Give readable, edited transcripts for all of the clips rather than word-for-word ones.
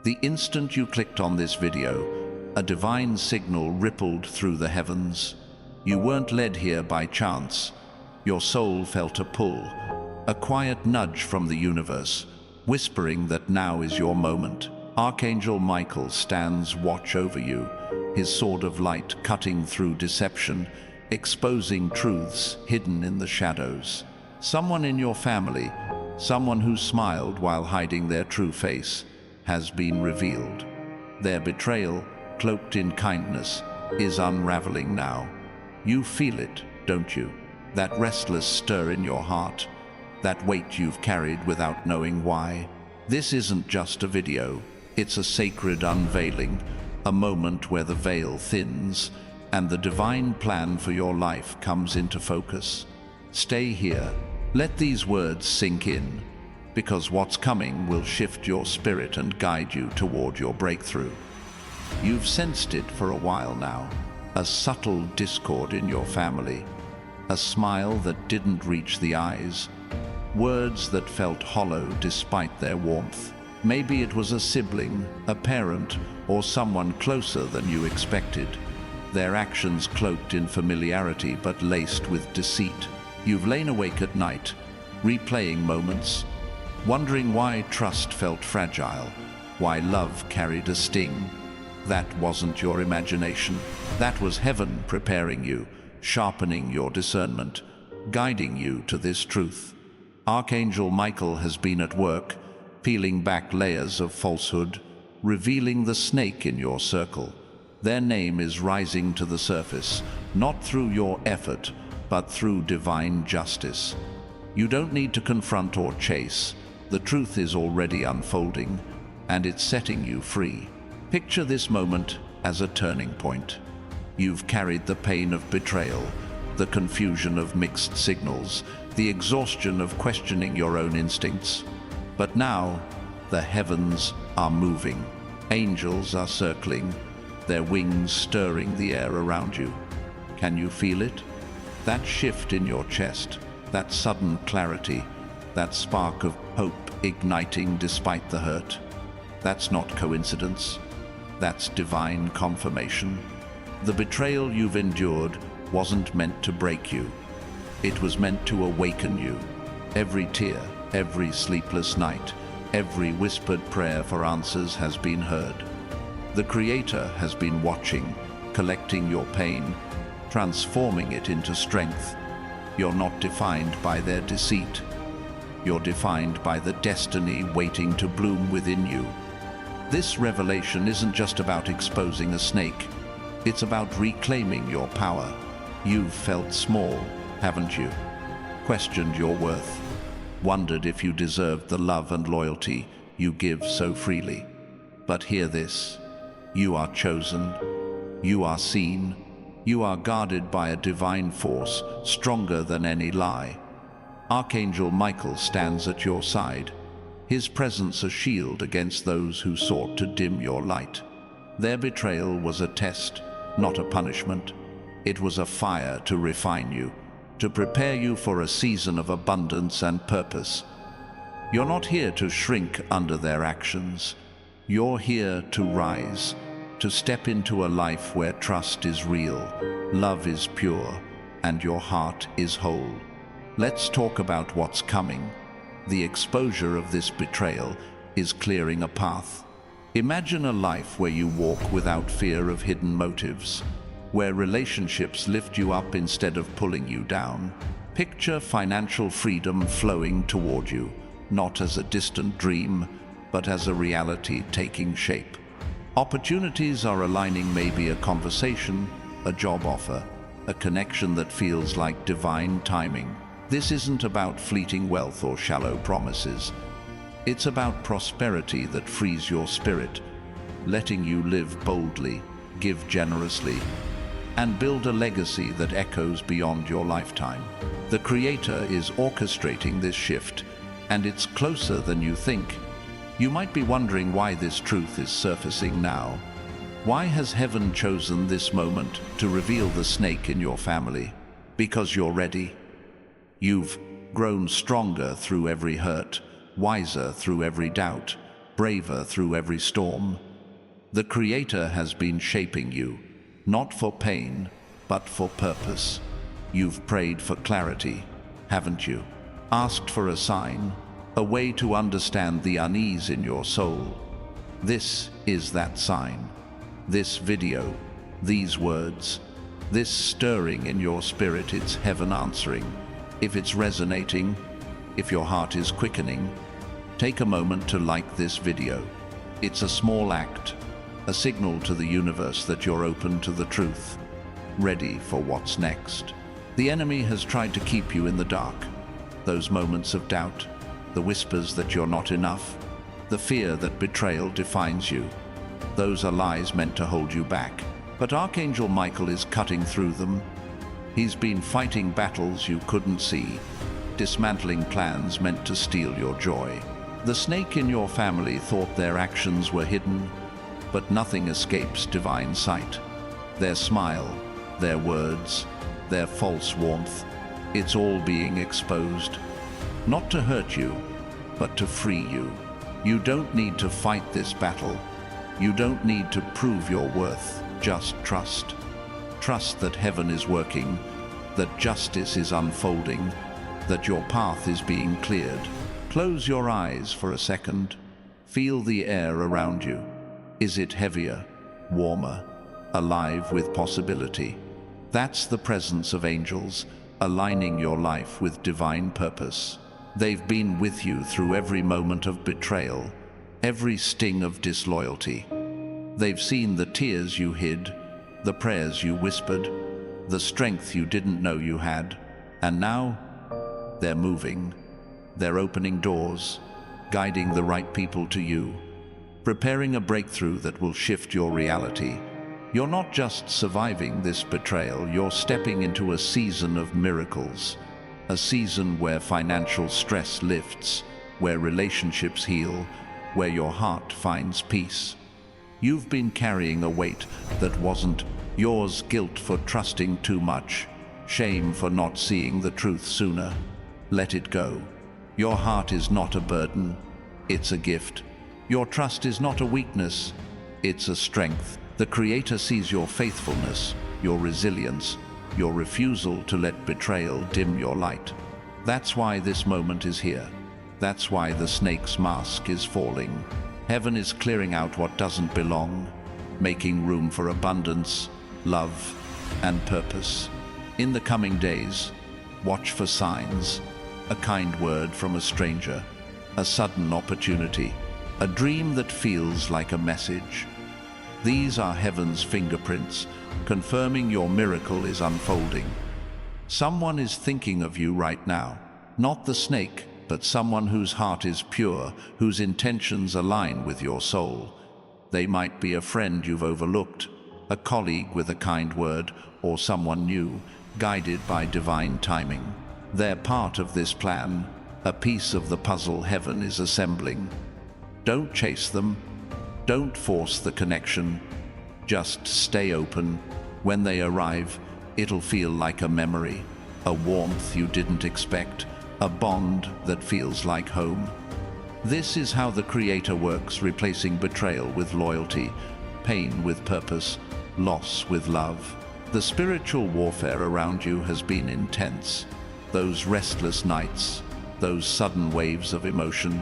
The instant you clicked on this video, a divine signal rippled through the heavens. You weren't led here by chance. Your soul felt a pull, a quiet nudge from the universe, whispering that now is your moment. Archangel Michael stands watch over you, his sword of light cutting through deception, exposing truths hidden in the shadows. Someone in your family, someone who smiled while hiding their true face, has been revealed. Their betrayal, cloaked in kindness, is unraveling now. You feel it, don't you? That restless stir in your heart, that weight you've carried without knowing why. This isn't just a video, it's a sacred unveiling, a moment where the veil thins and the divine plan for your life comes into focus. Stay here, let these words sink in, because what's coming will shift your spirit and guide you toward your breakthrough. You've sensed it for a while now, a subtle discord in your family, a smile that didn't reach the eyes, words that felt hollow despite their warmth. Maybe it was a sibling, a parent, or someone closer than you expected. Their actions cloaked in familiarity but laced with deceit. You've lain awake at night, replaying moments, wondering why trust felt fragile, why love carried a sting. That wasn't your imagination. That was heaven preparing you, sharpening your discernment, guiding you to this truth. Archangel Michael has been at work, peeling back layers of falsehood, revealing the snake in your circle. Their name is rising to the surface, not through your effort, but through divine justice. You don't need to confront or chase. The truth is already unfolding, and it's setting you free. Picture this moment as a turning point. You've carried the pain of betrayal, the confusion of mixed signals, the exhaustion of questioning your own instincts. But now, the heavens are moving. Angels are circling, their wings stirring the air around you. Can you feel it? That shift in your chest, that sudden clarity, that spark of hope igniting despite the hurt. That's not coincidence. That's divine confirmation. The betrayal you've endured wasn't meant to break you. It was meant to awaken you. Every tear, every sleepless night, every whispered prayer for answers has been heard. The Creator has been watching, collecting your pain, transforming it into strength. You're not defined by their deceit. You're defined by the destiny waiting to bloom within you. This revelation isn't just about exposing a snake. It's about reclaiming your power. You've felt small, haven't you? Questioned your worth. Wondered if you deserved the love and loyalty you give so freely. But hear this. You are chosen. You are seen. You are guarded by a divine force stronger than any lie. Archangel Michael stands at your side, his presence a shield against those who sought to dim your light. Their betrayal was a test, not a punishment. It was a fire to refine you, to prepare you for a season of abundance and purpose. You're not here to shrink under their actions. You're here to rise, to step into a life where trust is real, love is pure, and your heart is whole. Let's talk about what's coming. The exposure of this betrayal is clearing a path. Imagine a life where you walk without fear of hidden motives, where relationships lift you up instead of pulling you down. Picture financial freedom flowing toward you, not as a distant dream, but as a reality taking shape. Opportunities are aligning, maybe a conversation, a job offer, a connection that feels like divine timing. This isn't about fleeting wealth or shallow promises. It's about prosperity that frees your spirit, letting you live boldly, give generously, and build a legacy that echoes beyond your lifetime. The Creator is orchestrating this shift, and it's closer than you think. You might be wondering why this truth is surfacing now. Why has heaven chosen this moment to reveal the snake in your family? Because you're ready. You've grown stronger through every hurt, wiser through every doubt, braver through every storm. The Creator has been shaping you, not for pain, but for purpose. You've prayed for clarity, haven't you? Asked for a sign, a way to understand the unease in your soul. This is that sign. This video, these words, this stirring in your spirit, it's heaven answering. If it's resonating, if your heart is quickening, take a moment to like this video. It's a small act, a signal to the universe that you're open to the truth, ready for what's next. The enemy has tried to keep you in the dark. Those moments of doubt, the whispers that you're not enough, the fear that betrayal defines you. Those are lies meant to hold you back. But Archangel Michael is cutting through them. He's been fighting battles you couldn't see, dismantling plans meant to steal your joy. The snake in your family thought their actions were hidden, but nothing escapes divine sight. Their smile, their words, their false warmth, it's all being exposed. Not to hurt you, but to free you. You don't need to fight this battle. You don't need to prove your worth. Just trust. Trust that heaven is working, that justice is unfolding, that your path is being cleared. Close your eyes for a second. Feel the air around you. Is it heavier, warmer, alive with possibility? That's the presence of angels, aligning your life with divine purpose. They've been with you through every moment of betrayal, every sting of disloyalty. They've seen the tears you hid, the prayers you whispered, the strength you didn't know you had. And now, they're moving. They're opening doors, guiding the right people to you, preparing a breakthrough that will shift your reality. You're not just surviving this betrayal, you're stepping into a season of miracles, a season where financial stress lifts, where relationships heal, where your heart finds peace. You've been carrying a weight that wasn't yours, guilt for trusting too much, shame for not seeing the truth sooner. Let it go. Your heart is not a burden, it's a gift. Your trust is not a weakness, it's a strength. The Creator sees your faithfulness, your resilience, your refusal to let betrayal dim your light. That's why this moment is here. That's why the snake's mask is falling. Heaven is clearing out what doesn't belong, making room for abundance, love, and purpose. In the coming days, watch for signs, a kind word from a stranger, a sudden opportunity, a dream that feels like a message. These are heaven's fingerprints, confirming your miracle is unfolding. Someone is thinking of you right now, not the snake, but someone whose heart is pure, whose intentions align with your soul. They might be a friend you've overlooked, a colleague with a kind word, or someone new, guided by divine timing. They're part of this plan, a piece of the puzzle heaven is assembling. Don't chase them. Don't force the connection. Just stay open. When they arrive, it'll feel like a memory, a warmth you didn't expect, a bond that feels like home. This is how the Creator works, replacing betrayal with loyalty, pain with purpose, loss with love. The spiritual warfare around you has been intense. Those restless nights, those sudden waves of emotion,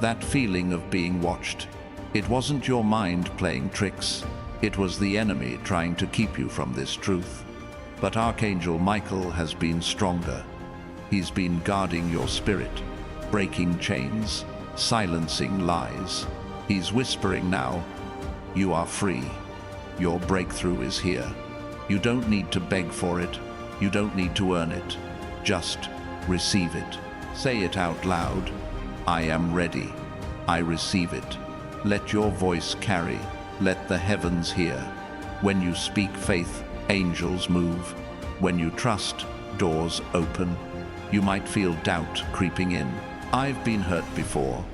that feeling of being watched. It wasn't your mind playing tricks. It was the enemy trying to keep you from this truth. But Archangel Michael has been stronger. He's been guarding your spirit, breaking chains, silencing lies. He's whispering now, you are free. Your breakthrough is here. You don't need to beg for it. You don't need to earn it. Just receive it. Say it out loud. I am ready. I receive it. Let your voice carry. Let the heavens hear. When you speak faith, angels move. When you trust, doors open. You might feel doubt creeping in. I've been hurt before.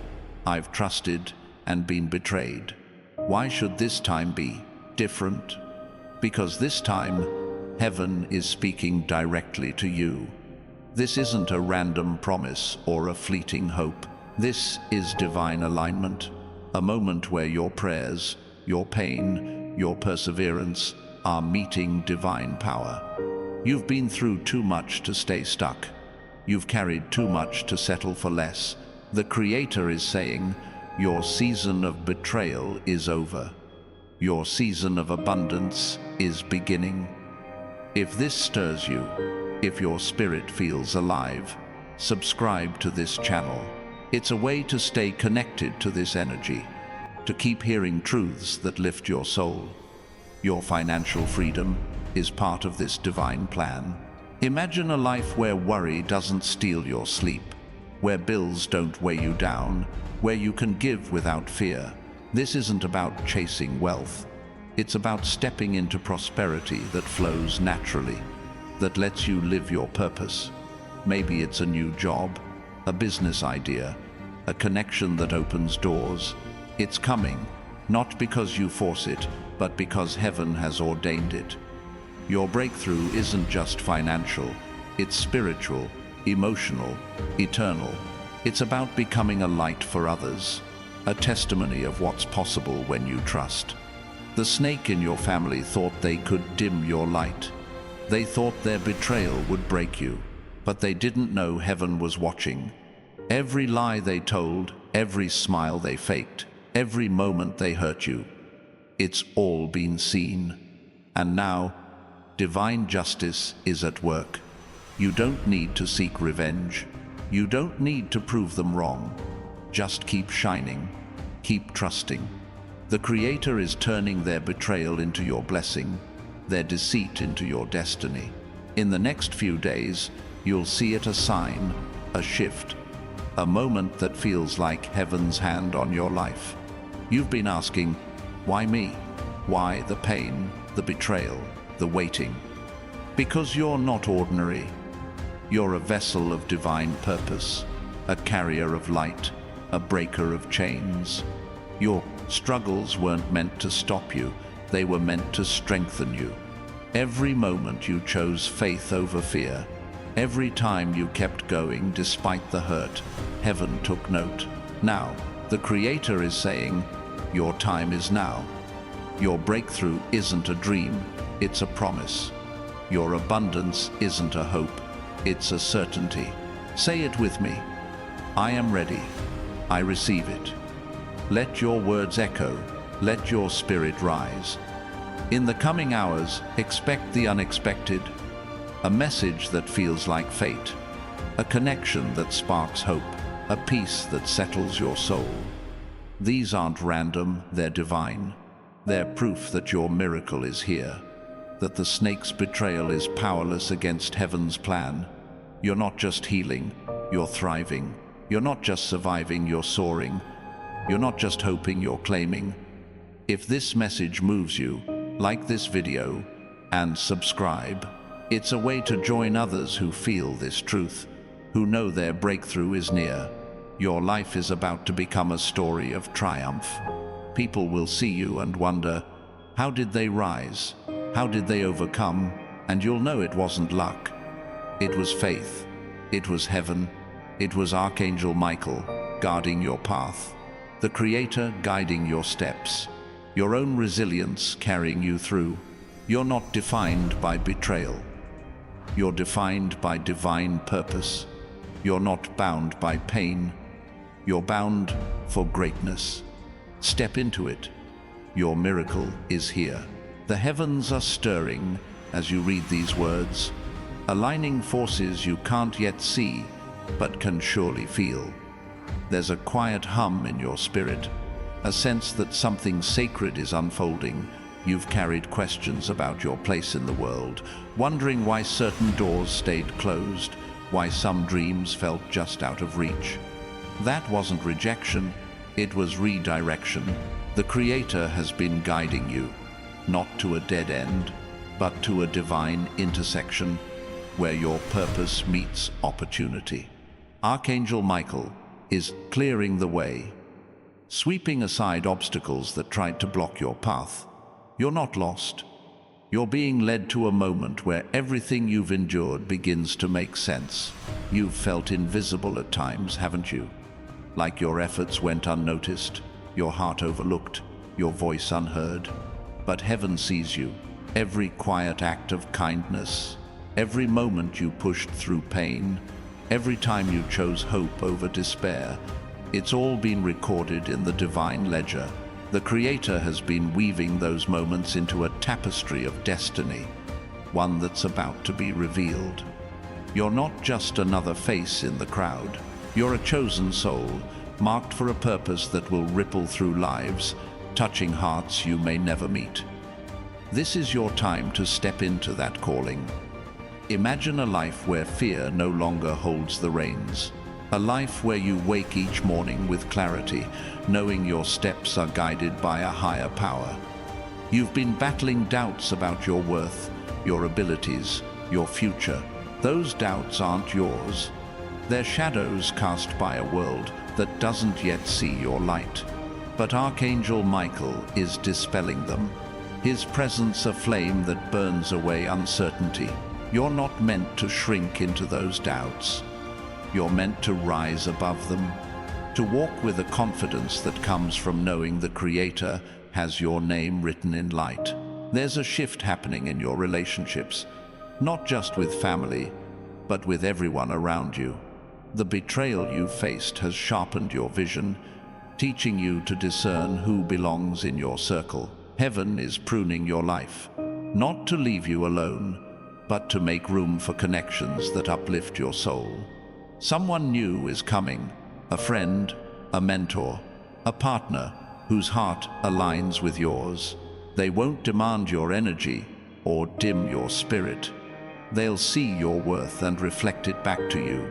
I've trusted and been betrayed. Why should this time be different? Because this time, heaven is speaking directly to you. This isn't a random promise or a fleeting hope. This is divine alignment, A moment where your prayers, your pain, your perseverance are meeting divine power. You've been through too much to stay stuck. You've carried too much to settle for less. The Creator is saying, your season of betrayal is over. Your season of abundance is beginning. If this stirs you, if your spirit feels alive, subscribe to this channel. It's a way to stay connected to this energy, to keep hearing truths that lift your soul. Your financial freedom is part of this divine plan. Imagine a life where worry doesn't steal your sleep, where bills don't weigh you down, where you can give without fear. This isn't about chasing wealth. It's about stepping into prosperity that flows naturally, that lets you live your purpose. Maybe it's a new job, a business idea, a connection that opens doors. It's coming, not because you force it, but because heaven has ordained it. Your breakthrough isn't just financial, it's spiritual, emotional, eternal. It's about becoming a light for others, a testimony of what's possible when you trust. The snake in your family thought they could dim your light. They thought their betrayal would break you, but they didn't know heaven was watching. Every lie they told, every smile they faked, every moment they hurt you, it's all been seen. And now, divine justice is at work. You don't need to seek revenge. You don't need to prove them wrong. Just keep shining. Keep trusting. The Creator is turning their betrayal into your blessing, their deceit into your destiny. In the next few days, you'll see it a sign, a shift, a moment that feels like heaven's hand on your life. You've been asking, why me? Why the pain, the betrayal, the waiting? Because you're not ordinary. You're a vessel of divine purpose, a carrier of light, a breaker of chains. Your struggles weren't meant to stop you, they were meant to strengthen you. Every moment you chose faith over fear, every time you kept going despite the hurt, heaven took note. Now, the Creator is saying, your time is now. Your breakthrough isn't a dream, it's a promise. Your abundance isn't a hope, it's a certainty. Say it with me. I am ready. I receive it. Let your words echo. Let your spirit rise. In the coming hours, expect the unexpected. A message that feels like fate. A connection that sparks hope. A peace that settles your soul. These aren't random, they're divine. They're proof that your miracle is here. That the snake's betrayal is powerless against heaven's plan. You're not just healing, you're thriving. You're not just surviving, you're soaring. You're not just hoping, you're claiming. If this message moves you, like this video and subscribe. It's a way to join others who feel this truth, who know their breakthrough is near. Your life is about to become a story of triumph. People will see you and wonder, how did they rise? How did they overcome? And you'll know it wasn't luck. It was faith. It was heaven. It was Archangel Michael guarding your path. The Creator guiding your steps. Your own resilience carrying you through. You're not defined by betrayal. You're defined by divine purpose. You're not bound by pain. You're bound for greatness. Step into it. Your miracle is here. The heavens are stirring as you read these words, aligning forces you can't yet see, but can surely feel. There's a quiet hum in your spirit, a sense that something sacred is unfolding. You've carried questions about your place in the world, wondering why certain doors stayed closed, why some dreams felt just out of reach. That wasn't rejection, it was redirection. The Creator has been guiding you, not to a dead end, but to a divine intersection where your purpose meets opportunity. Archangel Michael is clearing the way, sweeping aside obstacles that tried to block your path. You're not lost. You're being led to a moment where everything you've endured begins to make sense. You've felt invisible at times, haven't you? Like your efforts went unnoticed, your heart overlooked, your voice unheard. But heaven sees you, every quiet act of kindness, every moment you pushed through pain, every time you chose hope over despair. It's all been recorded in the divine ledger. The Creator has been weaving those moments into a tapestry of destiny, one that's about to be revealed. You're not just another face in the crowd. You're a chosen soul, marked for a purpose that will ripple through lives, touching hearts you may never meet. This is your time to step into that calling. Imagine a life where fear no longer holds the reins. A life where you wake each morning with clarity, knowing your steps are guided by a higher power. You've been battling doubts about your worth, your abilities, your future. Those doubts aren't yours. They're shadows cast by a world that doesn't yet see your light. But Archangel Michael is dispelling them, his presence a flame that burns away uncertainty. You're not meant to shrink into those doubts. You're meant to rise above them, to walk with a confidence that comes from knowing the Creator has your name written in light. There's a shift happening in your relationships, not just with family, but with everyone around you. The betrayal you faced has sharpened your vision, teaching you to discern who belongs in your circle. Heaven is pruning your life, not to leave you alone, but to make room for connections that uplift your soul. Someone new is coming, a friend, a mentor, a partner whose heart aligns with yours. They won't demand your energy or dim your spirit. They'll see your worth and reflect it back to you.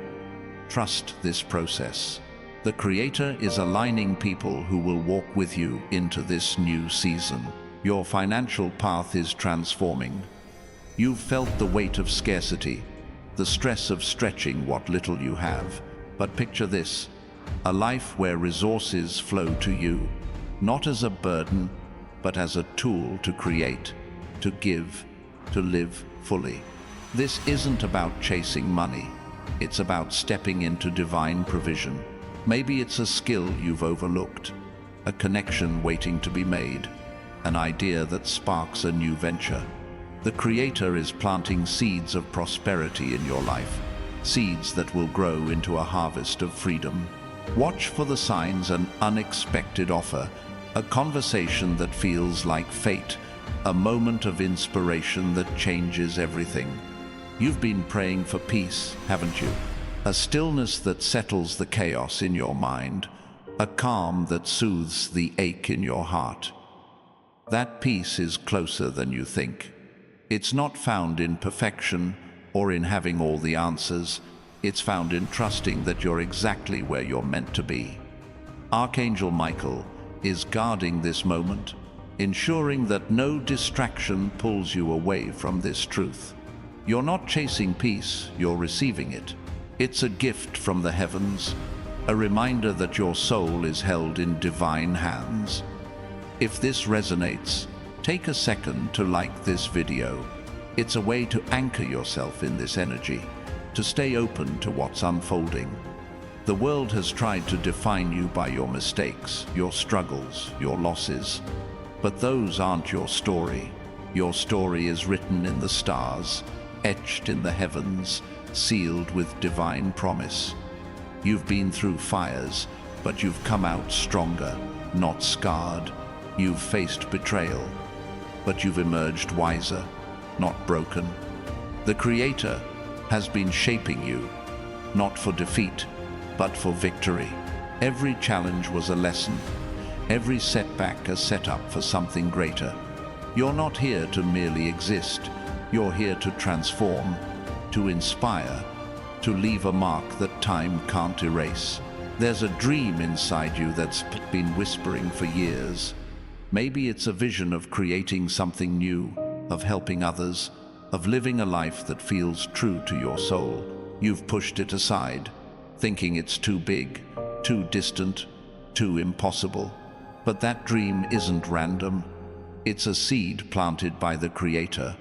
Trust this process. The Creator is aligning people who will walk with you into this new season. Your financial path is transforming. You've felt the weight of scarcity, the stress of stretching what little you have. But picture this, a life where resources flow to you, not as a burden, but as a tool to create, to give, to live fully. This isn't about chasing money. It's about stepping into divine provision. Maybe it's a skill you've overlooked, a connection waiting to be made, an idea that sparks a new venture. The Creator is planting seeds of prosperity in your life, seeds that will grow into a harvest of freedom. Watch for the signs: an unexpected offer, a conversation that feels like fate, a moment of inspiration that changes everything. You've been praying for peace, haven't you? A stillness that settles the chaos in your mind, a calm that soothes the ache in your heart. That peace is closer than you think. It's not found in perfection or in having all the answers. It's found in trusting that you're exactly where you're meant to be. Archangel Michael is guarding this moment, ensuring that no distraction pulls you away from this truth. You're not chasing peace, you're receiving it. It's a gift from the heavens, a reminder that your soul is held in divine hands. If this resonates, take a second to like this video. It's a way to anchor yourself in this energy, to stay open to what's unfolding. The world has tried to define you by your mistakes, your struggles, your losses. But those aren't your story. Your story is written in the stars, etched in the heavens, sealed with divine promise. You've been through fires, but you've come out stronger, not scarred. You've faced betrayal, but you've emerged wiser, not broken. The Creator has been shaping you, not for defeat, but for victory. Every challenge was a lesson, every setback a setup for something greater. You're not here to merely exist. You're here to transform, to inspire, to leave a mark that time can't erase. There's a dream inside you that's been whispering for years. Maybe it's a vision of creating something new, of helping others, of living a life that feels true to your soul. You've pushed it aside, thinking it's too big, too distant, too impossible. But that dream isn't random. It's a seed planted by the Creator,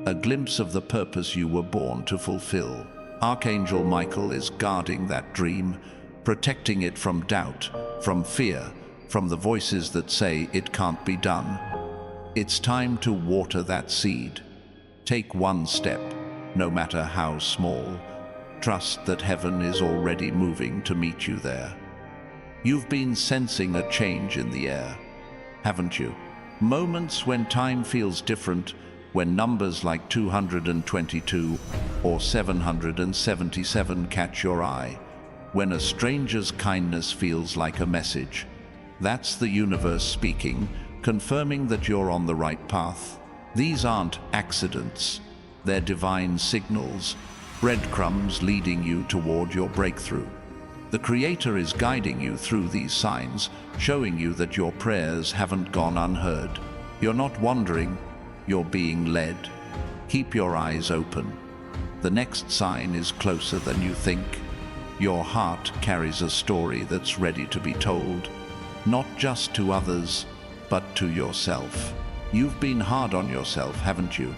a glimpse of the purpose you were born to fulfill. Archangel Michael is guarding that dream, protecting it from doubt, from fear, from the voices that say it can't be done. It's time to water that seed. Take one step, no matter how small. Trust that heaven is already moving to meet you there. You've been sensing a change in the air, haven't you? Moments when time feels different, when numbers like 222 or 777 catch your eye, when a stranger's kindness feels like a message. That's the universe speaking, confirming that you're on the right path. These aren't accidents, they're divine signals, breadcrumbs leading you toward your breakthrough. The Creator is guiding you through these signs, showing you that your prayers haven't gone unheard. You're not wandering, you're being led. Keep your eyes open. The next sign is closer than you think. Your heart carries a story that's ready to be told, not just to others, but to yourself. You've been hard on yourself, haven't you?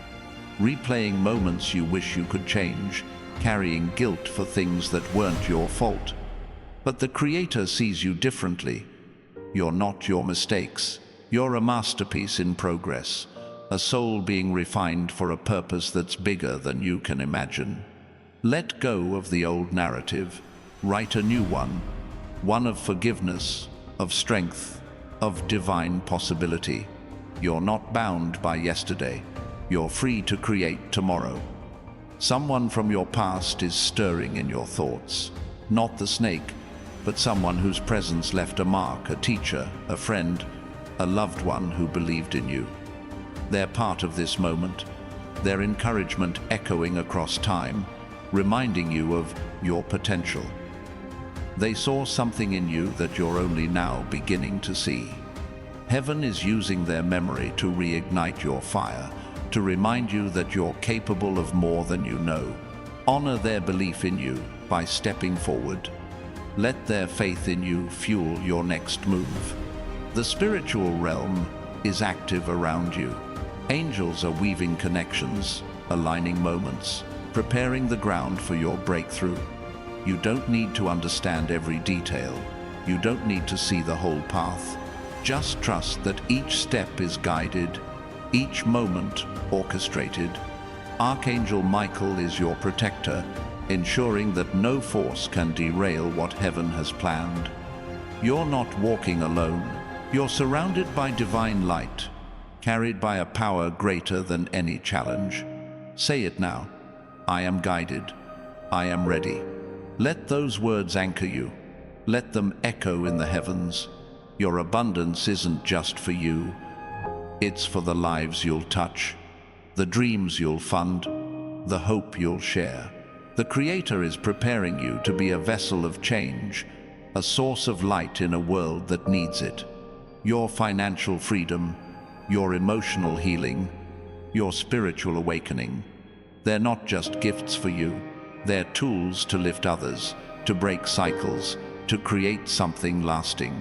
Replaying moments you wish you could change, carrying guilt for things that weren't your fault. But the Creator sees you differently. You're not your mistakes. You're a masterpiece in progress, a soul being refined for a purpose that's bigger than you can imagine. Let go of the old narrative. Write a new one of forgiveness, of strength, of divine possibility. You're not bound by yesterday. You're free to create tomorrow. Someone from your past is stirring in your thoughts. Not the snake, but someone whose presence left a mark, a teacher, a friend, a loved one who believed in you. They're part of this moment, their encouragement echoing across time, reminding you of your potential. They saw something in you that you're only now beginning to see. Heaven is using their memory to reignite your fire, to remind you that you're capable of more than you know. Honor their belief in you by stepping forward. Let their faith in you fuel your next move. The spiritual realm is active around you. Angels are weaving connections, aligning moments, preparing the ground for your breakthrough. You don't need to understand every detail. You don't need to see the whole path. Just trust that each step is guided, each moment orchestrated. Archangel Michael is your protector, ensuring that no force can derail what heaven has planned. You're not walking alone. You're surrounded by divine light, carried by a power greater than any challenge. Say it now. I am guided. I am ready. Let those words anchor you. Let them echo in the heavens. Your abundance isn't just for you. It's for the lives you'll touch, the dreams you'll fund, the hope you'll share. The Creator is preparing you to be a vessel of change, a source of light in a world that needs it. Your financial freedom, your emotional healing, your spiritual awakening, they're not just gifts for you. They're tools to lift others, to break cycles, to create something lasting.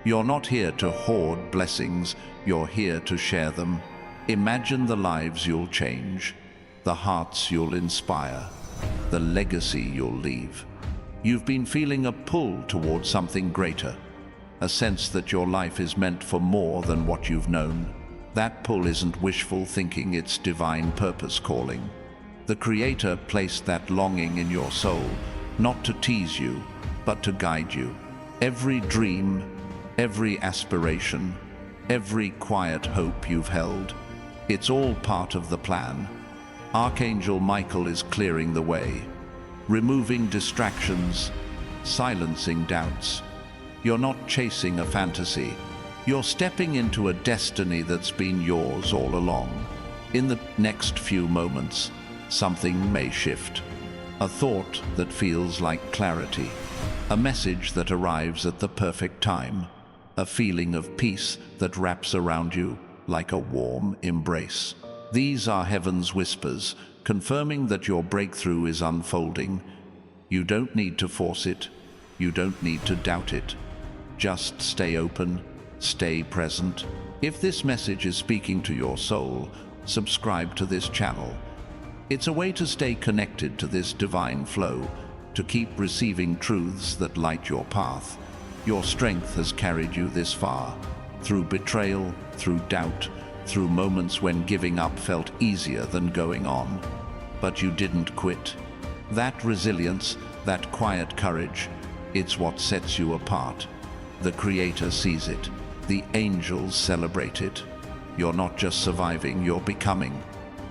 You're not here to hoard blessings, you're here to share them. Imagine the lives you'll change, the hearts you'll inspire, the legacy you'll leave. You've been feeling a pull towards something greater, a sense that your life is meant for more than what you've known. That pull isn't wishful thinking, it's divine purpose calling. The Creator placed that longing in your soul, not to tease you, but to guide you. Every dream, every aspiration, every quiet hope you've held, it's all part of the plan. Archangel Michael is clearing the way, removing distractions, silencing doubts. You're not chasing a fantasy. You're stepping into a destiny that's been yours all along. In the next few moments, something may shift. A thought that feels like clarity. A message that arrives at the perfect time. A feeling of peace that wraps around you like a warm embrace. These are heaven's whispers, confirming that your breakthrough is unfolding. You don't need to force it. You don't need to doubt it. Just stay open, stay present. If this message is speaking to your soul, subscribe to this channel. It's a way to stay connected to this divine flow, to keep receiving truths that light your path. Your strength has carried you this far, through betrayal, through doubt, through moments when giving up felt easier than going on. But you didn't quit. That resilience, that quiet courage, it's what sets you apart. The Creator sees it. The angels celebrate it. You're not just surviving, you're becoming.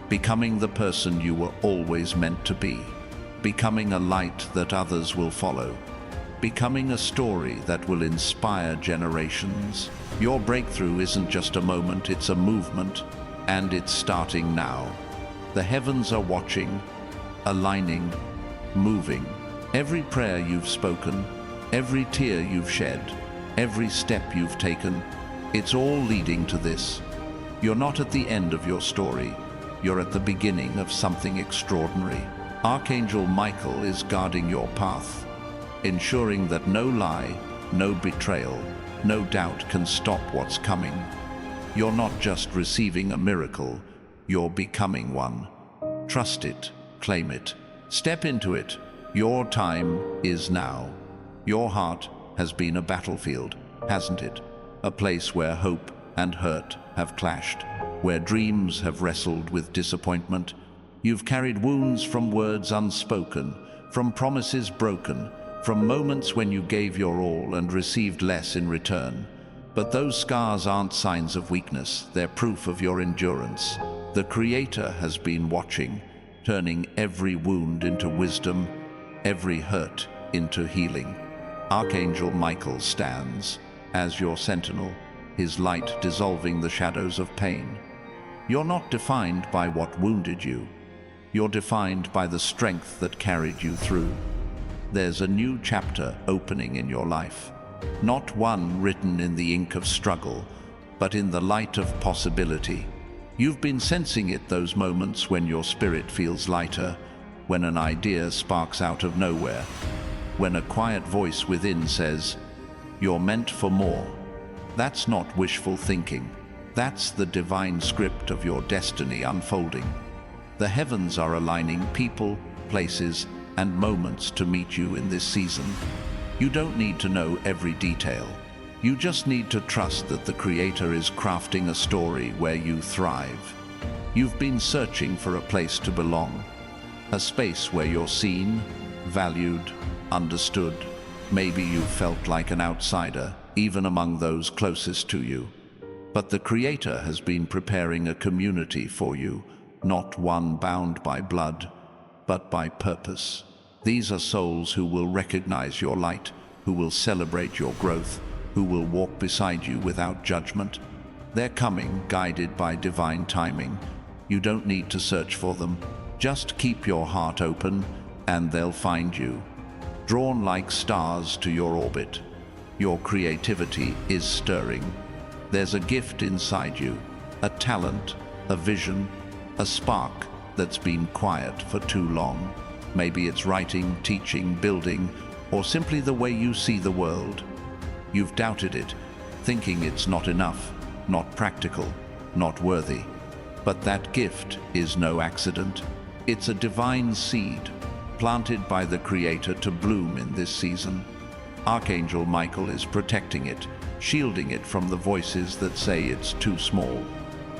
Becoming the person you were always meant to be. Becoming a light that others will follow. Becoming a story that will inspire generations. Your breakthrough isn't just a moment, it's a movement, and it's starting now. The heavens are watching, aligning, moving. Every prayer you've spoken, every tear you've shed, every step you've taken, it's all leading to this. You're not at the end of your story, you're at the beginning of something extraordinary. Archangel Michael is guarding your path, ensuring that no lie, no betrayal, no doubt can stop what's coming. You're not just receiving a miracle, you're becoming one. Trust it, claim it, step into it. Your time is now. Your heart has been a battlefield, hasn't it? A place where hope and hurt have clashed, where dreams have wrestled with disappointment. You've carried wounds from words unspoken, from promises broken, from moments when you gave your all and received less in return. But those scars aren't signs of weakness, they're proof of your endurance. The Creator has been watching, turning every wound into wisdom, every hurt into healing. Archangel Michael stands as your sentinel, his light dissolving the shadows of pain. You're not defined by what wounded you. You're defined by the strength that carried you through. There's a new chapter opening in your life, not one written in the ink of struggle, but in the light of possibility. You've been sensing it, those moments when your spirit feels lighter, when an idea sparks out of nowhere, when a quiet voice within says, "You're meant for more." That's not wishful thinking. That's the divine script of your destiny unfolding. The heavens are aligning people, places, and moments to meet you in this season. You don't need to know every detail. You just need to trust that the Creator is crafting a story where you thrive. You've been searching for a place to belong, a space where you're seen, valued, understood. Maybe you felt like an outsider, even among those closest to you. But the Creator has been preparing a community for you, not one bound by blood, but by purpose. These are souls who will recognize your light, who will celebrate your growth, who will walk beside you without judgment. They're coming, guided by divine timing. You don't need to search for them. Just keep your heart open, and they'll find you. Drawn like stars to your orbit. Your creativity is stirring. There's a gift inside you, a talent, a vision, a spark that's been quiet for too long. Maybe it's writing, teaching, building, or simply the way you see the world. You've doubted it, thinking it's not enough, not practical, not worthy. But that gift is no accident. It's a divine seed, planted by the Creator to bloom in this season. Archangel Michael is protecting it, shielding it from the voices that say it's too small.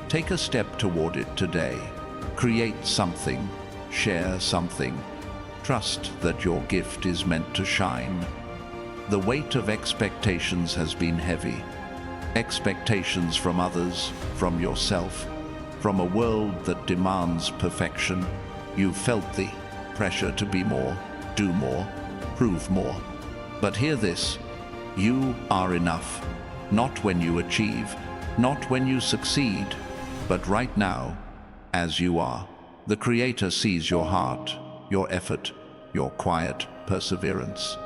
Take a step toward it today. Create something, share something. Trust that your gift is meant to shine. The weight of expectations has been heavy. Expectations from others, from yourself, from a world that demands perfection. You've felt the pressure to be more, do more, prove more. But hear this, you are enough. Not when you achieve, not when you succeed, but right now, as you are. The Creator sees your heart, your effort, your quiet perseverance.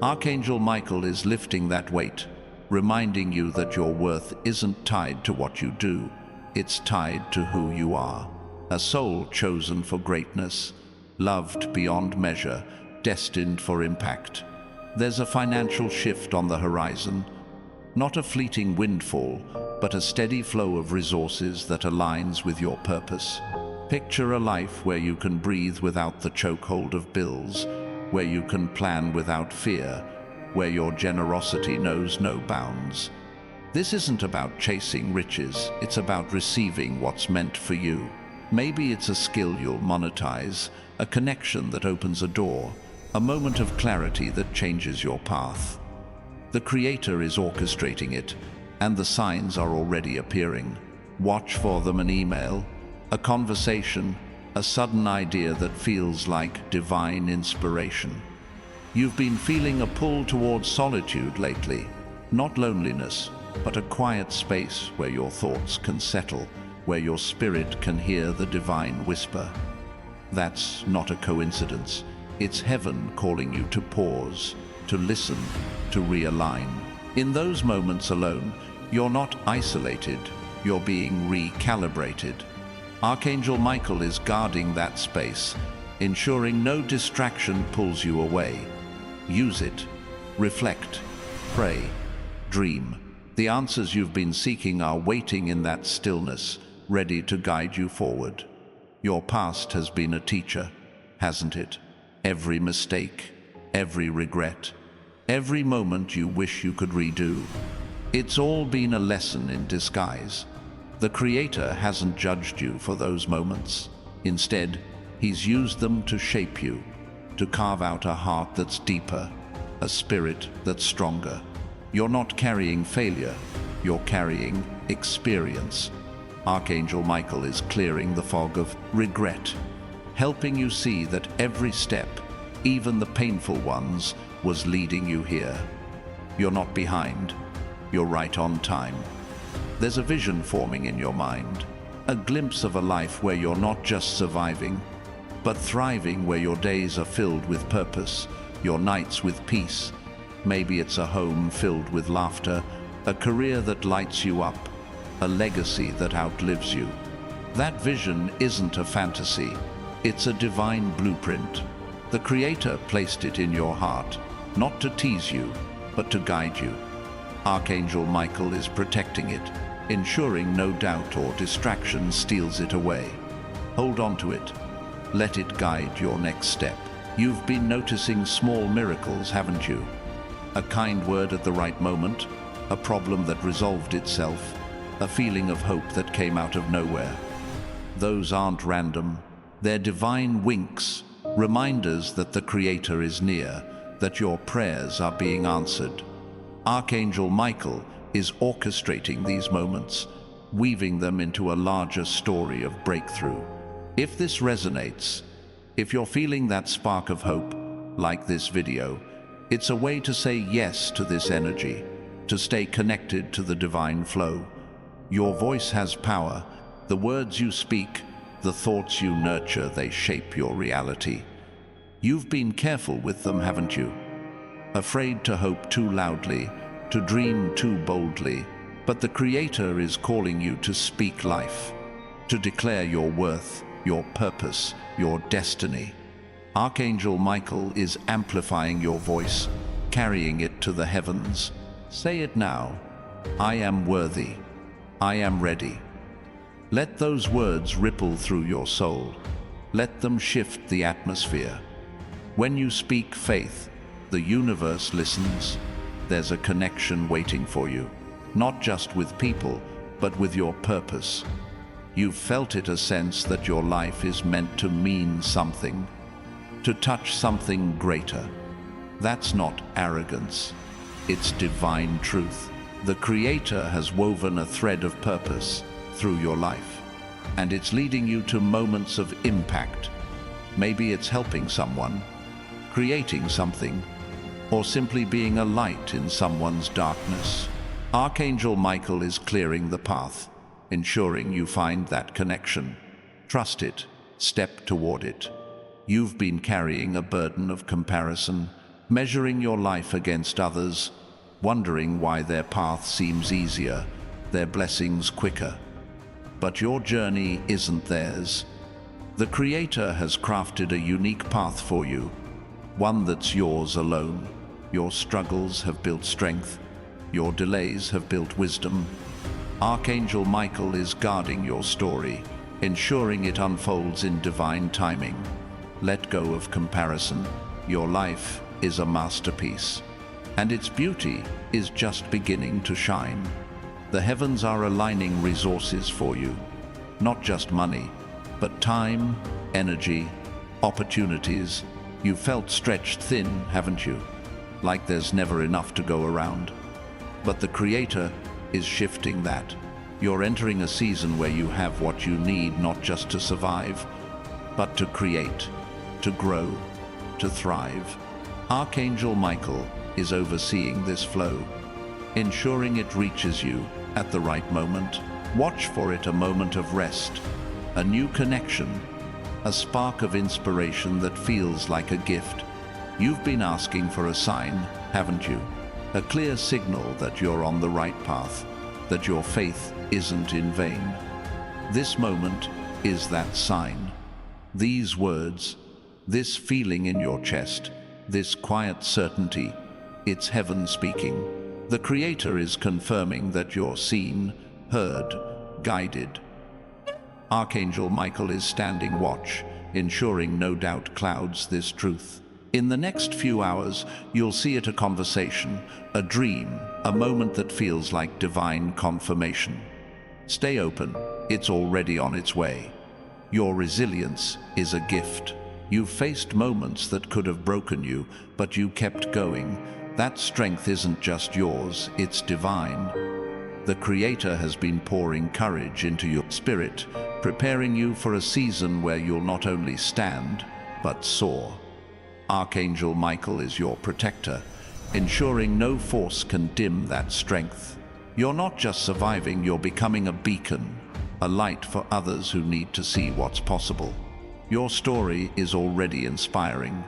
Archangel Michael is lifting that weight, reminding you that your worth isn't tied to what you do, it's tied to who you are. A soul chosen for greatness, loved beyond measure, destined for impact. There's a financial shift on the horizon, not a fleeting windfall, but a steady flow of resources that aligns with your purpose. Picture a life where you can breathe without the chokehold of bills, where you can plan without fear, where your generosity knows no bounds. This isn't about chasing riches, it's about receiving what's meant for you. Maybe it's a skill you'll monetize, a connection that opens a door, a moment of clarity that changes your path. The Creator is orchestrating it, and the signs are already appearing. Watch for them: an email, a conversation, a sudden idea that feels like divine inspiration. You've been feeling a pull towards solitude lately, not loneliness, but a quiet space where your thoughts can settle, where your spirit can hear the divine whisper. That's not a coincidence. It's heaven calling you to pause, to listen, to realign. In those moments alone, you're not isolated, you're being recalibrated. Archangel Michael is guarding that space, ensuring no distraction pulls you away. Use it. Reflect. Pray. Dream. The answers you've been seeking are waiting in that stillness, ready to guide you forward. Your past has been a teacher, hasn't it? Every mistake, every regret, every moment you wish you could redo. It's all been a lesson in disguise. The Creator hasn't judged you for those moments. Instead, He's used them to shape you, to carve out a heart that's deeper, a spirit that's stronger. You're not carrying failure, you're carrying experience. Archangel Michael is clearing the fog of regret, helping you see that every step, even the painful ones, was leading you here. You're not behind, you're right on time. There's a vision forming in your mind, a glimpse of a life where you're not just surviving, but thriving, where your days are filled with purpose, your nights with peace. Maybe it's a home filled with laughter, a career that lights you up, a legacy that outlives you. That vision isn't a fantasy, it's a divine blueprint. The Creator placed it in your heart, not to tease you, but to guide you. Archangel Michael is protecting it, ensuring no doubt or distraction steals it away. Hold on to it. Let it guide your next step. You've been noticing small miracles, haven't you? A kind word at the right moment, a problem that resolved itself, a feeling of hope that came out of nowhere. Those aren't random. They're divine winks, reminders that the Creator is near, that your prayers are being answered. Archangel Michael is orchestrating these moments, weaving them into a larger story of breakthrough. If this resonates, if you're feeling that spark of hope, like this video, it's a way to say yes to this energy, to stay connected to the divine flow. Your voice has power. The words you speak, the thoughts you nurture, they shape your reality. You've been careful with them, haven't you? Afraid to hope too loudly, to dream too boldly, but the Creator is calling you to speak life, to declare your worth, your purpose, your destiny. Archangel Michael is amplifying your voice, carrying it to the heavens. Say it now. I am worthy. I am ready. Let those words ripple through your soul. Let them shift the atmosphere. When you speak faith, the universe listens. There's a connection waiting for you, not just with people, but with your purpose. You've felt it, a sense that your life is meant to mean something, to touch something greater. That's not arrogance. It's divine truth. The Creator has woven a thread of purpose through your life, and it's leading you to moments of impact. Maybe it's helping someone, creating something, or simply being a light in someone's darkness. Archangel Michael is clearing the path, ensuring you find that connection. Trust it, step toward it. You've been carrying a burden of comparison, measuring your life against others, wondering why their path seems easier, their blessings quicker. But your journey isn't theirs. The Creator has crafted a unique path for you, one that's yours alone. Your struggles have built strength, your delays have built wisdom. Archangel Michael is guarding your story, ensuring it unfolds in divine timing. Let go of comparison. Your life is a masterpiece. and its beauty is just beginning to shine. The heavens are aligning resources for you, not just money, but time, energy, opportunities. You've felt stretched thin, haven't you? Like there's never enough to go around. But the Creator is shifting that. You're entering a season where you have what you need, not just to survive, but to create, to grow, to thrive. Archangel Michael is overseeing this flow, ensuring it reaches you at the right moment. Watch for it, a moment of rest, a new connection, a spark of inspiration that feels like a gift. You've been asking for a sign, haven't you? A clear signal that you're on the right path, that your faith isn't in vain. This moment is that sign. These words, this feeling in your chest, this quiet certainty, it's heaven speaking. The Creator is confirming that you're seen, heard, guided. Archangel Michael is standing watch, ensuring no doubt clouds this truth. In the next few hours, you'll see it a conversation, a dream, a moment that feels like divine confirmation. Stay open, it's already on its way. Your resilience is a gift. You've faced moments that could have broken you, but you kept going. That strength isn't just yours, it's divine. The Creator has been pouring courage into your spirit, preparing you for a season where you'll not only stand, but soar. Archangel Michael is your protector, ensuring no force can dim that strength. You're not just surviving, you're becoming a beacon, a light for others who need to see what's possible. Your story is already inspiring,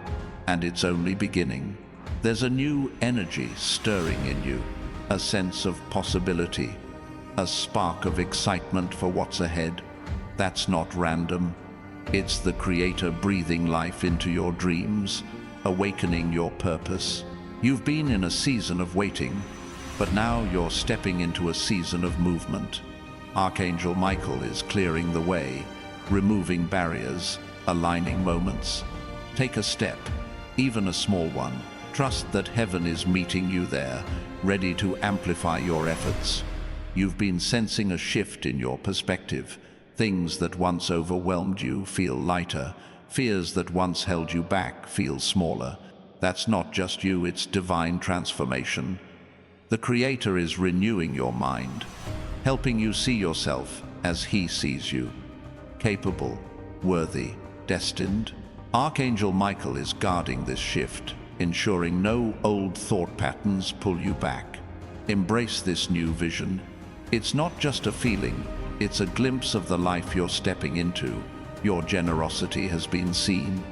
and it's only beginning. There's a new energy stirring in you, a sense of possibility, a spark of excitement for what's ahead. That's not random. It's the Creator breathing life into your dreams, awakening your purpose. You've been in a season of waiting, but now you're stepping into a season of movement. Archangel Michael is clearing the way, removing barriers, aligning moments. Take a step, even a small one. Trust that heaven is meeting you there, ready to amplify your efforts. You've been sensing a shift in your perspective. Things that once overwhelmed you feel lighter. Fears that once held you back feel smaller. That's not just you, it's divine transformation. The Creator is renewing your mind, helping you see yourself as He sees you. Capable, worthy, destined. Archangel Michael is guarding this shift, ensuring no old thought patterns pull you back. Embrace this new vision. It's not just a feeling, it's a glimpse of the life you're stepping into. Your generosity has been seen.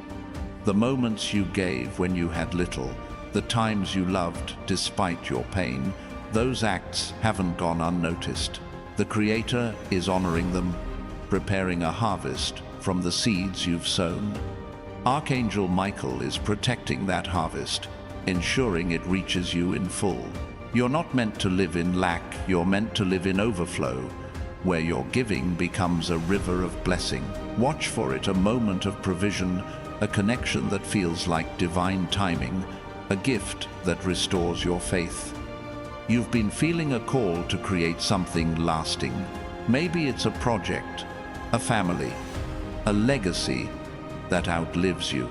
The moments you gave when you had little, the times you loved despite your pain, those acts haven't gone unnoticed. The Creator is honoring them, preparing a harvest from the seeds you've sown. Archangel Michael is protecting that harvest, ensuring it reaches you in full. You're not meant to live in lack, you're meant to live in overflow, where your giving becomes a river of blessing. Watch for it, a moment of provision, a connection that feels like divine timing, a gift that restores your faith. You've been feeling a call to create something lasting. Maybe it's a project, a family, a legacy that outlives you.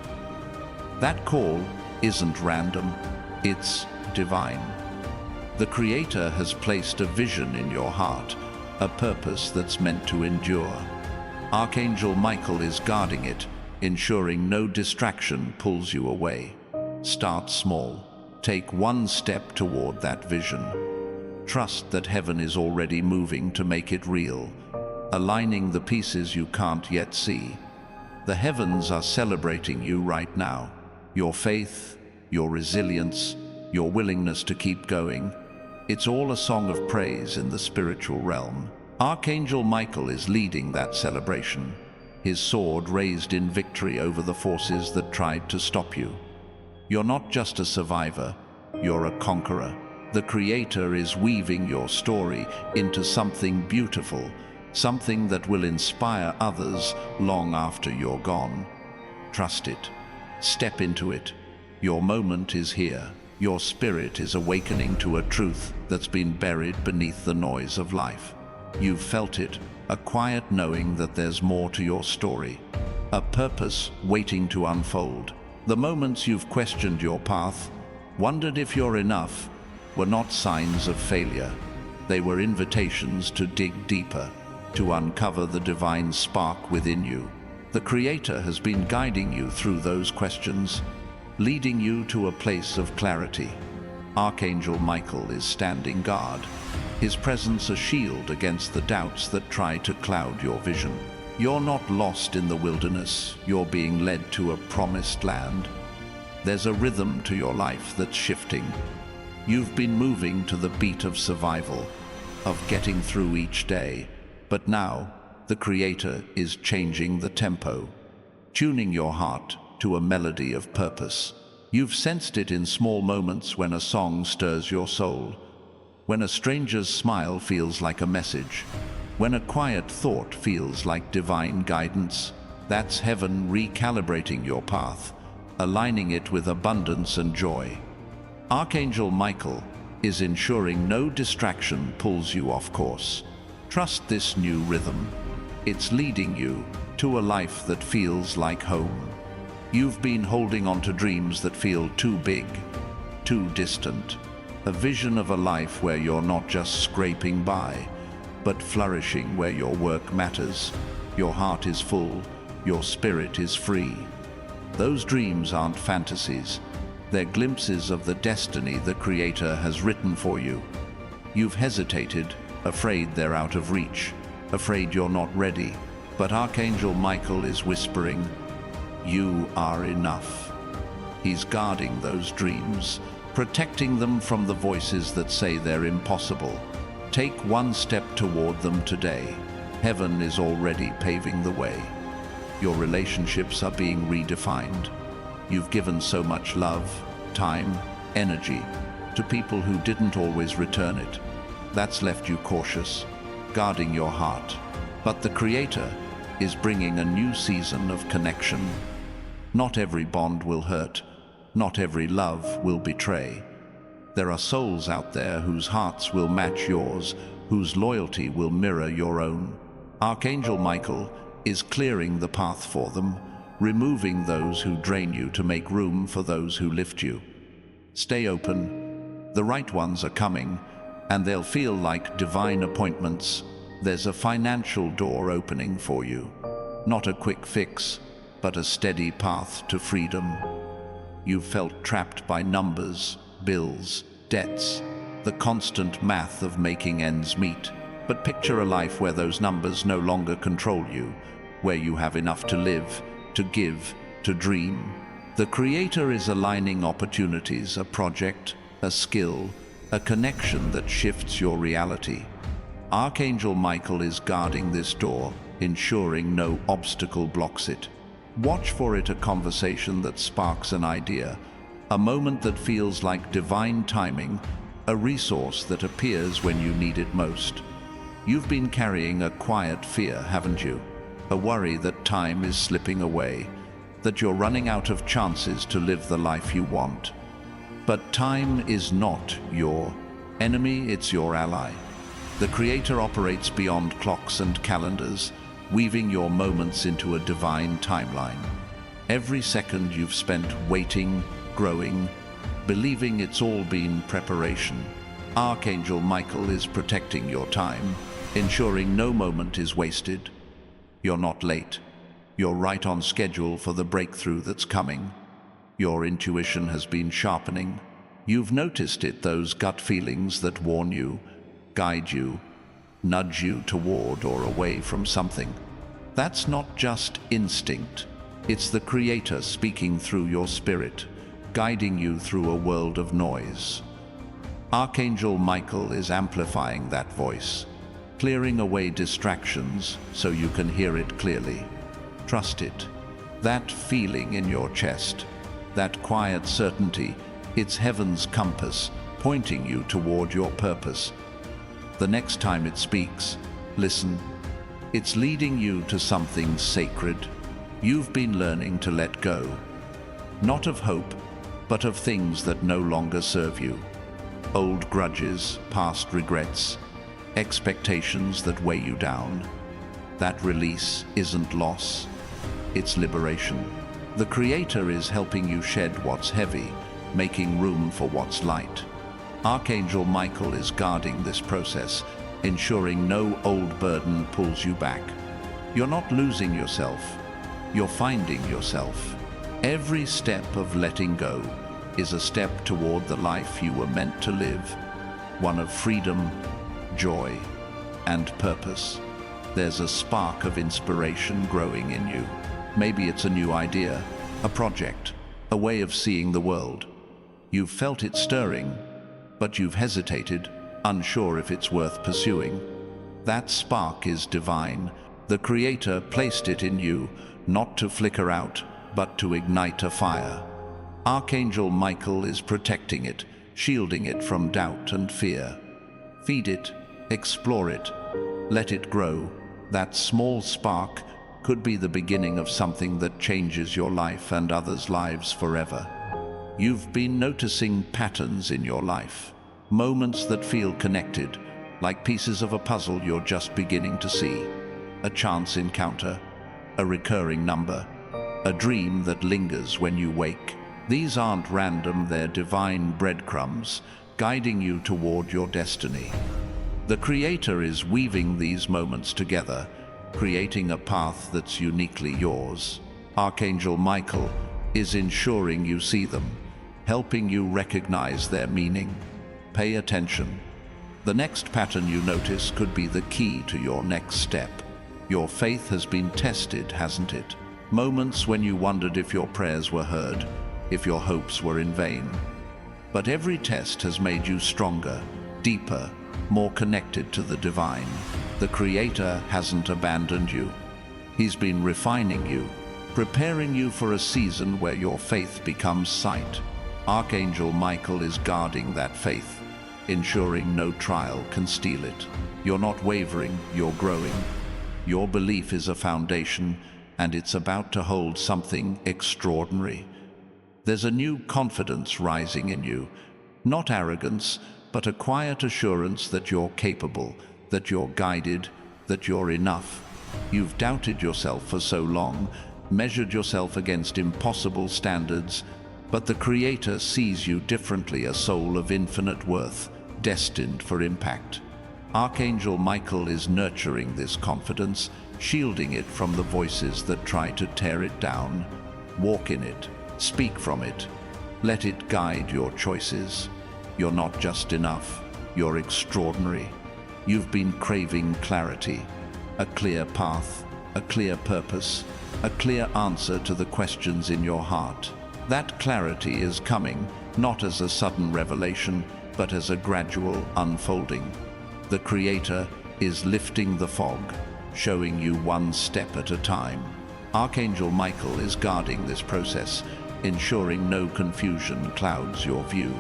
That call isn't random, it's divine. The Creator has placed a vision in your heart, a purpose that's meant to endure. Archangel Michael is guarding it, ensuring no distraction pulls you away. Start small. Take one step toward that vision. Trust that heaven is already moving to make it real, aligning the pieces you can't yet see. The heavens are celebrating you right now. Your faith, your resilience, your willingness to keep going. It's all a song of praise in the spiritual realm. Archangel Michael is leading that celebration, his sword raised in victory over the forces that tried to stop you. You're not just a survivor, you're a conqueror. The Creator is weaving your story into something beautiful, something that will inspire others long after you're gone. Trust it. Step into it. Your moment is here. Your spirit is awakening to a truth that's been buried beneath the noise of life. You've felt it, a quiet knowing that there's more to your story, a purpose waiting to unfold. The moments you've questioned your path, wondered if you're enough, were not signs of failure. They were invitations to dig deeper, to uncover the divine spark within you. The Creator has been guiding you through those questions, leading you to a place of clarity. Archangel Michael is standing guard, his presence a shield against the doubts that try to cloud your vision. You're not lost in the wilderness, you're being led to a promised land. There's a rhythm to your life that's shifting. You've been moving to the beat of survival, of getting through each day. But now, the Creator is changing the tempo, tuning your heart to a melody of purpose. You've sensed it in small moments when a song stirs your soul, when a stranger's smile feels like a message, when a quiet thought feels like divine guidance. That's heaven recalibrating your path, aligning it with abundance and joy. Archangel Michael is ensuring no distraction pulls you off course. Trust this new rhythm. It's leading you to a life that feels like home. You've been holding on to dreams that feel too big, too distant. A vision of a life where you're not just scraping by, but flourishing, where your work matters, your heart is full, your spirit is free. Those dreams aren't fantasies. They're glimpses of the destiny the Creator has written for you. You've hesitated, afraid they're out of reach, afraid you're not ready. But Archangel Michael is whispering, you are enough. He's guarding those dreams, protecting them from the voices that say they're impossible. Take one step toward them today. Heaven is already paving the way. Your relationships are being redefined. You've given so much love, time, energy to people who didn't always return it. That's left you cautious, guarding your heart. But the Creator is bringing a new season of connection. Not every bond will hurt. Not every love will betray. There are souls out there whose hearts will match yours, whose loyalty will mirror your own. Archangel Michael is clearing the path for them, removing those who drain you to make room for those who lift you. Stay open. The right ones are coming, and they'll feel like divine appointments. There's a financial door opening for you. Not a quick fix, but a steady path to freedom. You've felt trapped by numbers, bills, debts, the constant math of making ends meet. But picture a life where those numbers no longer control you, where you have enough to live, to give, to dream. The Creator is aligning opportunities, a project, a skill, a connection that shifts your reality. Archangel Michael is guarding this door, ensuring no obstacle blocks it. Watch for it, a conversation that sparks an idea, a moment that feels like divine timing, a resource that appears when you need it most. You've been carrying a quiet fear, haven't you? A worry that time is slipping away, that you're running out of chances to live the life you want. But time is not your enemy, it's your ally. The Creator operates beyond clocks and calendars, weaving your moments into a divine timeline. Every second you've spent waiting, growing, believing it's all been preparation. Archangel Michael is protecting your time, ensuring no moment is wasted. You're not late. You're right on schedule for the breakthrough that's coming. Your intuition has been sharpening. You've noticed it, those gut feelings that warn you, guide you, nudge you toward or away from something. That's not just instinct. It's the Creator speaking through your spirit, guiding you through a world of noise. Archangel Michael is amplifying that voice, clearing away distractions so you can hear it clearly. Trust it. That feeling in your chest, that quiet certainty, it's heaven's compass pointing you toward your purpose. The next time it speaks, listen. It's leading you to something sacred. You've been learning to let go, not of hope, but of things that no longer serve you. Old grudges, past regrets, expectations that weigh you down. That release isn't loss, it's liberation. The Creator is helping you shed what's heavy, making room for what's light. Archangel Michael is guarding this process, ensuring no old burden pulls you back. You're not losing yourself, you're finding yourself. Every step of letting go is a step toward the life you were meant to live, one of freedom, joy, and purpose. There's a spark of inspiration growing in you. Maybe it's a new idea, a project, a way of seeing the world. You've felt it stirring, but you've hesitated, unsure if it's worth pursuing. That spark is divine. The Creator placed it in you, not to flicker out, but to ignite a fire. Archangel Michael is protecting it, shielding it from doubt and fear. Feed it, explore it, let it grow. That small spark could be the beginning of something that changes your life and others' lives forever. You've been noticing patterns in your life, moments that feel connected, like pieces of a puzzle you're just beginning to see. A chance encounter, a recurring number, a dream that lingers when you wake. These aren't random, they're divine breadcrumbs, guiding you toward your destiny. The Creator is weaving these moments together, creating a path that's uniquely yours. Archangel Michael is ensuring you see them, helping you recognize their meaning. Pay attention. The next pattern you notice could be the key to your next step. Your faith has been tested, hasn't it? Moments when you wondered if your prayers were heard, if your hopes were in vain. But every test has made you stronger, deeper, more connected to the divine. The Creator hasn't abandoned you. He's been refining you, preparing you for a season where your faith becomes sight. Archangel Michael is guarding that faith, ensuring no trial can steal it. You're not wavering, you're growing. Your belief is a foundation, and it's about to hold something extraordinary. There's a new confidence rising in you, not arrogance, but a quiet assurance that you're capable, that you're guided, that you're enough. You've doubted yourself for so long, measured yourself against impossible standards, but the Creator sees you differently, a soul of infinite worth, destined for impact. Archangel Michael is nurturing this confidence, shielding it from the voices that try to tear it down. Walk in it, speak from it, let it guide your choices. You're not just enough, you're extraordinary. You've been craving clarity, a clear path, a clear purpose, a clear answer to the questions in your heart. That clarity is coming, not as a sudden revelation, but as a gradual unfolding. The Creator is lifting the fog, showing you one step at a time. Archangel Michael is guarding this process, ensuring no confusion clouds your view.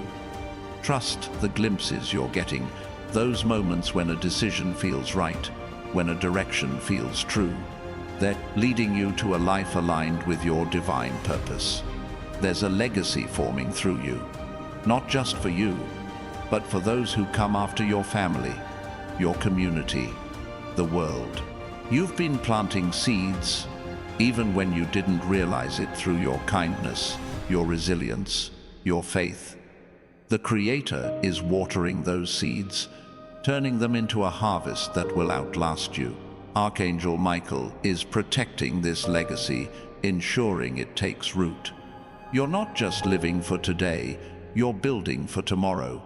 Trust the glimpses you're getting, those moments when a decision feels right, when a direction feels true. They're leading you to a life aligned with your divine purpose. There's a legacy forming through you, not just for you, but for those who come after your family, your community, the world. You've been planting seeds, even when you didn't realize it, through your kindness, your resilience, your faith. The Creator is watering those seeds, turning them into a harvest that will outlast you. Archangel Michael is protecting this legacy, ensuring it takes root. You're not just living for today, you're building for tomorrow,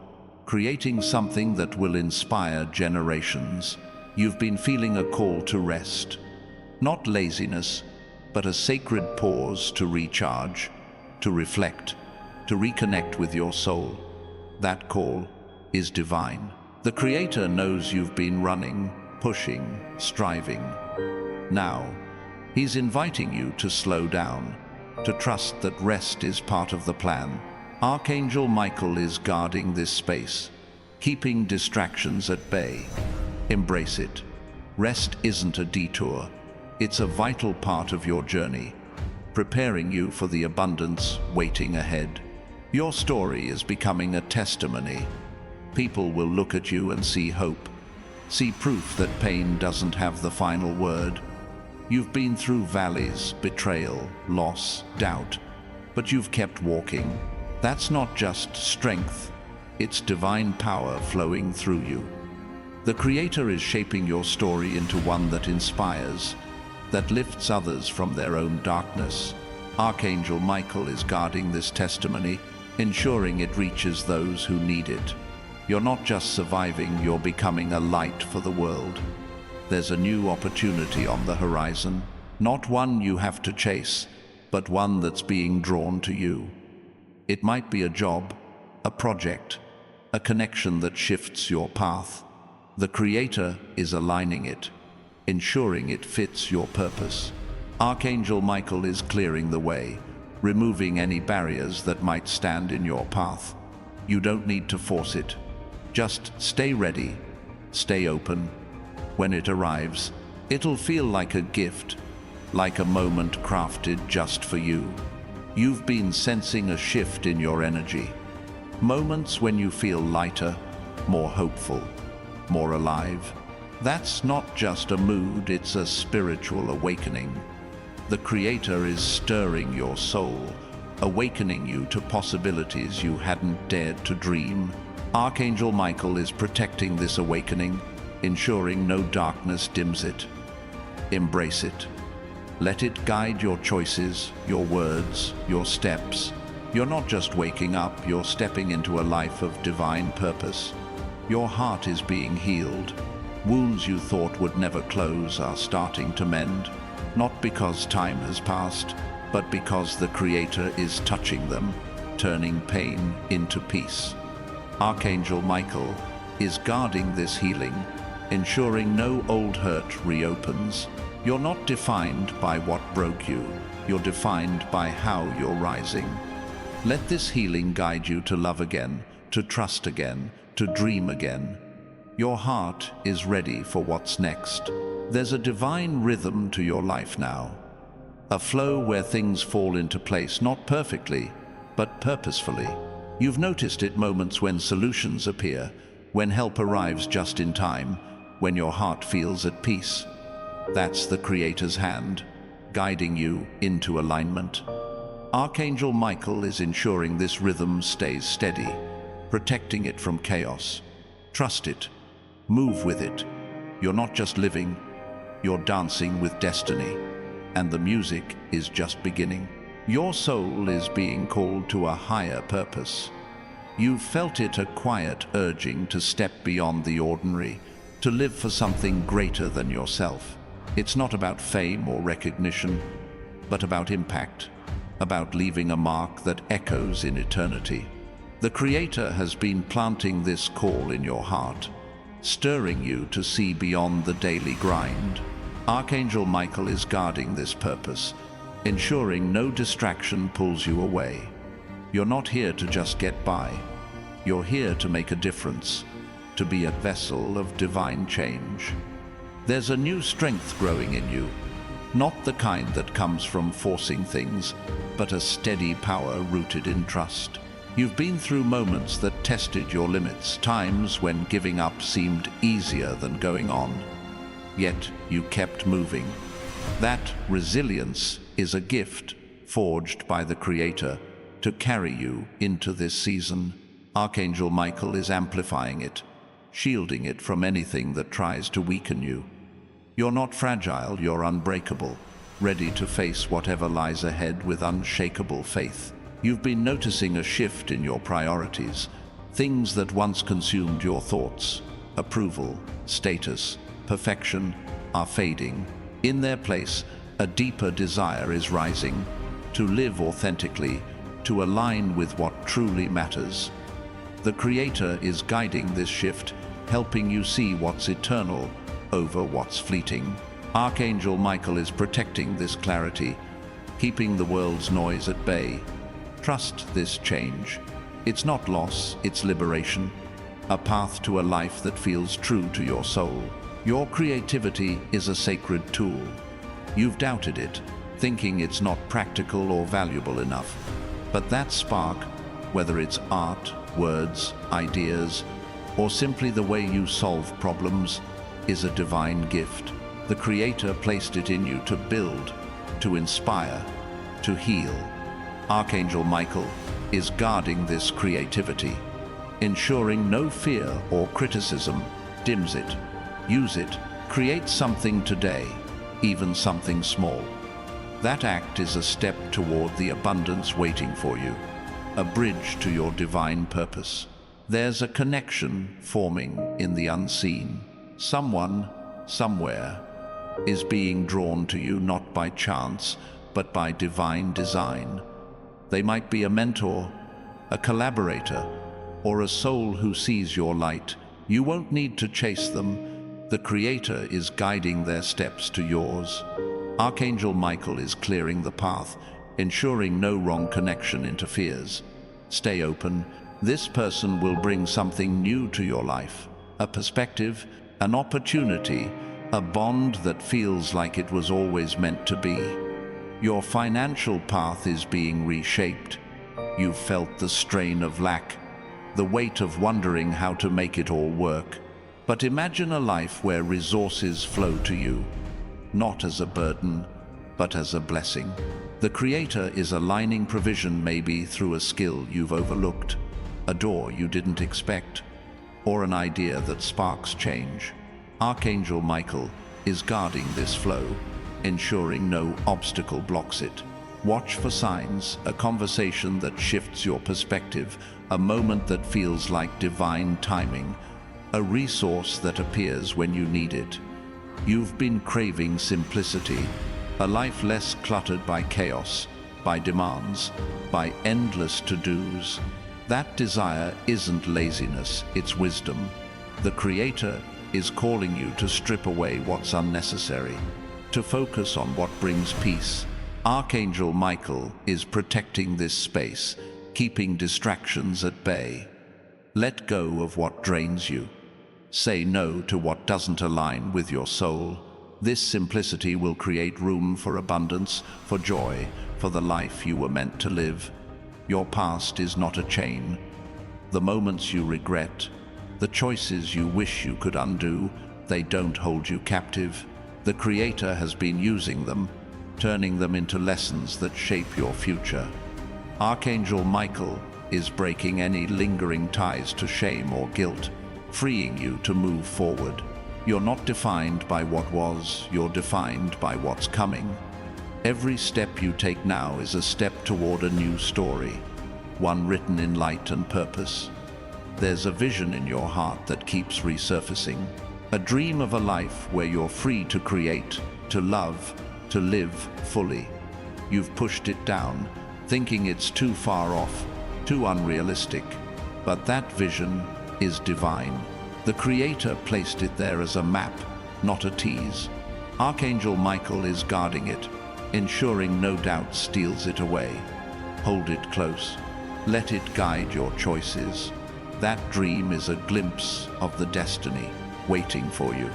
creating something that will inspire generations. You've been feeling a call to rest, not laziness, but a sacred pause to recharge, to reflect, to reconnect with your soul. That call is divine. The Creator knows you've been running, pushing, striving. Now, He's inviting you to slow down, to trust that rest is part of the plan. Archangel Michael is guarding this space, keeping distractions at bay. Embrace it. Rest isn't a detour. It's a vital part of your journey, preparing you for the abundance waiting ahead. Your story is becoming a testimony. People will look at you and see hope, see proof that pain doesn't have the final word. You've been through valleys, betrayal, loss, doubt, but you've kept walking. That's not just strength, it's divine power flowing through you. The Creator is shaping your story into one that inspires, that lifts others from their own darkness. Archangel Michael is guarding this testimony, ensuring it reaches those who need it. You're not just surviving, you're becoming a light for the world. There's a new opportunity on the horizon, not one you have to chase, but one that's being drawn to you. It might be a job, a project, a connection that shifts your path. The Creator is aligning it, ensuring it fits your purpose. Archangel Michael is clearing the way, removing any barriers that might stand in your path. You don't need to force it. Just stay ready, stay open. When it arrives, it'll feel like a gift, like a moment crafted just for you. You've been sensing a shift in your energy. Moments when you feel lighter, more hopeful, more alive. That's not just a mood, it's a spiritual awakening. The Creator is stirring your soul, awakening you to possibilities you hadn't dared to dream. Archangel Michael is protecting this awakening, ensuring no darkness dims it. Embrace it. Let it guide your choices, your words, your steps. You're not just waking up, you're stepping into a life of divine purpose. Your heart is being healed. Wounds you thought would never close are starting to mend, not because time has passed, but because the Creator is touching them, turning pain into peace. Archangel Michael is guarding this healing, ensuring no old hurt reopens. You're not defined by what broke you, you're defined by how you're rising. Let this healing guide you to love again, to trust again, to dream again. Your heart is ready for what's next. There's a divine rhythm to your life now. A flow where things fall into place, not perfectly, but purposefully. You've noticed it moments when solutions appear, when help arrives just in time, when your heart feels at peace. That's the Creator's hand, guiding you into alignment. Archangel Michael is ensuring this rhythm stays steady, protecting it from chaos. Trust it. Move with it. You're not just living, you're dancing with destiny. And the music is just beginning. Your soul is being called to a higher purpose. You've felt it, a quiet urging to step beyond the ordinary, to live for something greater than yourself. It's not about fame or recognition, but about impact, about leaving a mark that echoes in eternity. The Creator has been planting this call in your heart, stirring you to see beyond the daily grind. Archangel Michael is guarding this purpose, ensuring no distraction pulls you away. You're not here to just get by. You're here to make a difference, to be a vessel of divine change. There's a new strength growing in you, not the kind that comes from forcing things, but a steady power rooted in trust. You've been through moments that tested your limits, times when giving up seemed easier than going on. Yet you kept moving. That resilience is a gift forged by the Creator to carry you into this season. Archangel Michael is amplifying it, shielding it from anything that tries to weaken you. You're not fragile, you're unbreakable, ready to face whatever lies ahead with unshakable faith. You've been noticing a shift in your priorities, things that once consumed your thoughts. Approval, status, perfection are fading. In their place, a deeper desire is rising, to live authentically, to align with what truly matters. The Creator is guiding this shift, helping you see what's eternal over what's fleeting. Archangel Michael is protecting this clarity, keeping the world's noise at bay. Trust this change. It's not loss, it's liberation, a path to a life that feels true to your soul. Your creativity is a sacred tool. You've doubted it, thinking it's not practical or valuable enough. But that spark, whether it's art, words, ideas, or simply the way you solve problems, is a divine gift. The Creator placed it in you to build, to inspire, to heal. Archangel Michael is guarding this creativity, ensuring no fear or criticism dims it. Use it, create something today, even something small. That act is a step toward the abundance waiting for you, a bridge to your divine purpose. There's a connection forming in the unseen. Someone, somewhere, is being drawn to you not by chance, but by divine design. They might be a mentor, a collaborator, or a soul who sees your light. You won't need to chase them. The Creator is guiding their steps to yours. Archangel Michael is clearing the path, ensuring no wrong connection interferes. Stay open. This person will bring something new to your life, a perspective, an opportunity, a bond that feels like it was always meant to be. Your financial path is being reshaped. You've felt the strain of lack, the weight of wondering how to make it all work. But imagine a life where resources flow to you, not as a burden, but as a blessing. The Creator is aligning provision, maybe through a skill you've overlooked, a door you didn't expect, or an idea that sparks change. Archangel Michael is guarding this flow, ensuring no obstacle blocks it. Watch for signs, a conversation that shifts your perspective, a moment that feels like divine timing, a resource that appears when you need it. You've been craving simplicity, a life less cluttered by chaos, by demands, by endless to-dos. That desire isn't laziness, it's wisdom. The Creator is calling you to strip away what's unnecessary, to focus on what brings peace. Archangel Michael is protecting this space, keeping distractions at bay. Let go of what drains you. Say no to what doesn't align with your soul. This simplicity will create room for abundance, for joy, for the life you were meant to live. Your past is not a chain. The moments you regret, the choices you wish you could undo, they don't hold you captive. The Creator has been using them, turning them into lessons that shape your future. Archangel Michael is breaking any lingering ties to shame or guilt, freeing you to move forward. You're not defined by what was, you're defined by what's coming. Every step you take now is a step toward a new story, one written in light and purpose. There's a vision in your heart that keeps resurfacing, a dream of a life where you're free to create, to love, to live fully. You've pushed it down, thinking it's too far off, too unrealistic. But that vision is divine. The Creator placed it there as a map, not a tease. Archangel Michael is guarding it, ensuring no doubt steals it away. Hold it close. Let it guide your choices. That dream is a glimpse of the destiny waiting for you.